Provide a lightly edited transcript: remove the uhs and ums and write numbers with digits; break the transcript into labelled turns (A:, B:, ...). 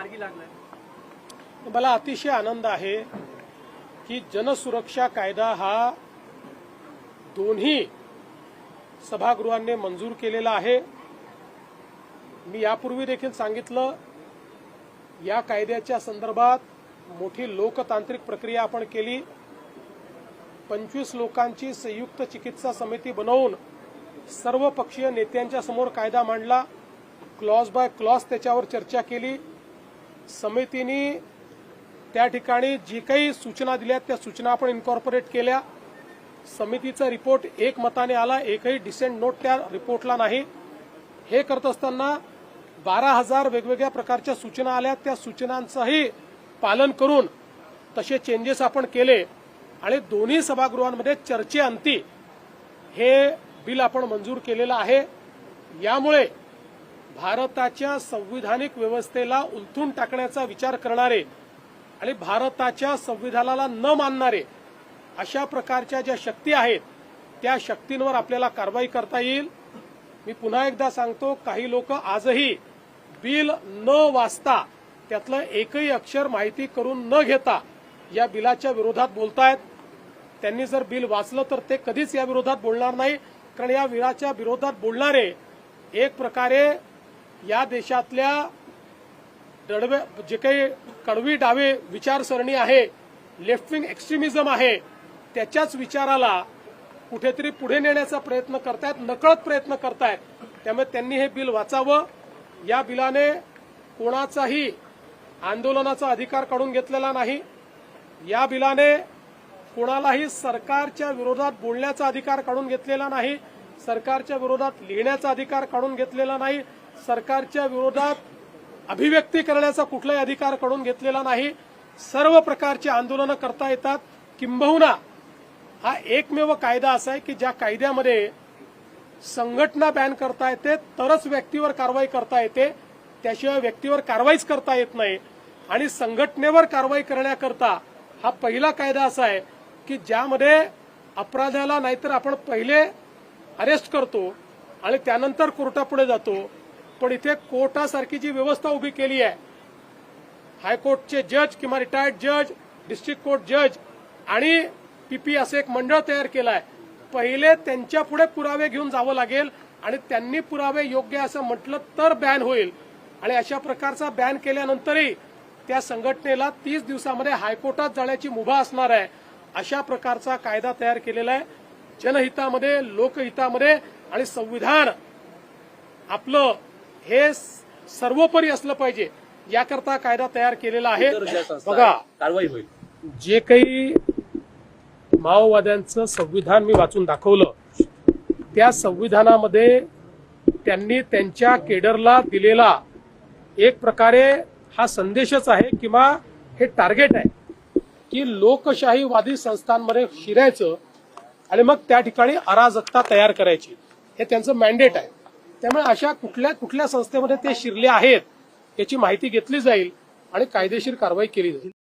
A: मार्गी लागलाय।
B: मला अतिशय आनंद आहे की जनसुरक्षा कायदा हा दोन्ही सभागृहांनी मंजूर केलेला आहे। मी यापूर्वी देखील सांगितलं, या कायद्याच्या संदर्भात मोठी लोकतांत्रिक प्रक्रिया आपण केली। 25 लोकांची संयुक्त चिकित्सा समिती बनवून सर्व पक्षीय नेत्यांच्या समोर कायदा मांडला, क्लॉज बाय क्लॉज त्याच्यावर चर्चा केली। समितीने त्या ठिकाणी जी काही सूचना दिल्या त्या सूचना आपण इन्कॉर्पोरेट केल्या। समितीचा रिपोर्ट एकमताने आला, एकही डिसेंट नोट त्या रिपोर्टला नाही। हे करत असताना 12,000 वेगवेगळ्या प्रकारच्या सूचना आल्या, त्या सूचनांचंही पालन करून तसे चेंजेस आपण केले आणि दोन्ही सभागृहांमध्ये चर्चेअंती हे बिल आपण मंजूर केलेलं आहे। यामुळे भारताच्या संविधानिक व्यवस्थेला उलथून टाकण्याचा विचार करणारे आणि भारताच्या संविधानाला न मानणारे अशा प्रकारच्या ज्या शक्ती आहेत त्या शक्तींवर आपल्याला कारवाई करता येईल। मी पुन्हा एकदा सांगतो, काही लोक आजही बिल न वाचता त्यातलं एकही अक्षर माहिती करून न घेता या बिलाच्या विरोधात बोलतायत। त्यांनी जर बिल वाचलं तर ते कधीच या विरोधात बोलणार नाही, कारण या बिलाच्या विरोधात बोलणारे एक प्रकारे या देशातल्या जे काही कडवी डावे विचारसरणी आहे, लेफ्ट विंग एक्स्ट्रीमिझम आहे, त्याच्याच विचाराला कुठेतरी पुढे नेण्याचा प्रयत्न करतायत, नकळत प्रयत्न करतायत। त्यामुळे त्यांनी हे बिल वाचावं। या बिलाने कोणाचाही आंदोलनाचा अधिकार काढून घेतलेला नाही। या बिलाने कोणालाही सरकारच्या विरोधात बोलण्याचा अधिकार काढून घेतलेला नाही, सरकारच्या विरोधात लिहिण्याचा अधिकार काढून घेतलेला नाही, सरकारच्या विरोधात अभिव्यक्ती करण्याचा कुठलाही अधिकार काढून घेतलेला नाही। सर्व प्रकारचे आंदोलनं करता येतात। किंबहुना हा एकमेव कायदा असा आहे की ज्या कायद्यामध्ये संघटना बॅन करता येते तरच व्यक्तीवर कारवाई करता येते, त्याशिवाय व्यक्तीवर कारवाईच करता येत नाही। आणि संघटनेवर कारवाई करण्याकरता हा पहिला कायदा असा आहे की ज्यामध्ये अपराधाला नाहीतर आपण पहिले अरेस्ट करतो आणि त्यानंतर कोर्टापुढे जातो, पण इथे कोर्टासारखी जी व्यवस्था उभी केली आहे, हायकोर्टचे जज किंवा रिटायर्ड जज, डिस्ट्रिक्ट कोर्ट जज आणि पीपी असं एक मंडळ तयार केलं आहे। पहिले त्यांच्या पुढे पुरावे घेऊन जावं लागेल आणि त्यांनी पुरावे योग्य असं म्हटलं तर बॅन होईल। आणि अशा प्रकारचा बॅन केल्यानंतरही त्या संघटनेला 30 दिवसामध्ये हायकोर्टात जाण्याची मुभा असणार आहे। अशा प्रकारचा कायदा तयार केलेला आहे जनहितामध्ये, लोकहितामध्ये आणि संविधान आपलं हे सर्वोपरी असलं पाहिजे याकरता कायदा तयार केलेला आहे। बघा,
A: कारवाई होईल।
B: जे काही माओवाद्यांचं संविधान मी वाचून दाखवलं, त्या संविधानामध्ये त्यांनी त्यांच्या केडरला दिलेला एक प्रकारे हा संदेशच आहे किंवा हे टार्गेट आहे की लोकशाहीवादी संस्थांमध्ये शिरायचं आणि मग त्या ठिकाणी अराजकता तयार करायची, हे त्यांचं मॅन्डेट आहे। त्यामुळे अशा कुठल्या कुठल्या संस्थेमध्ये ते शिरले आहेत याची माहिती घेतली जाईल आणि कायदेशीर कारवाई केली जाईल।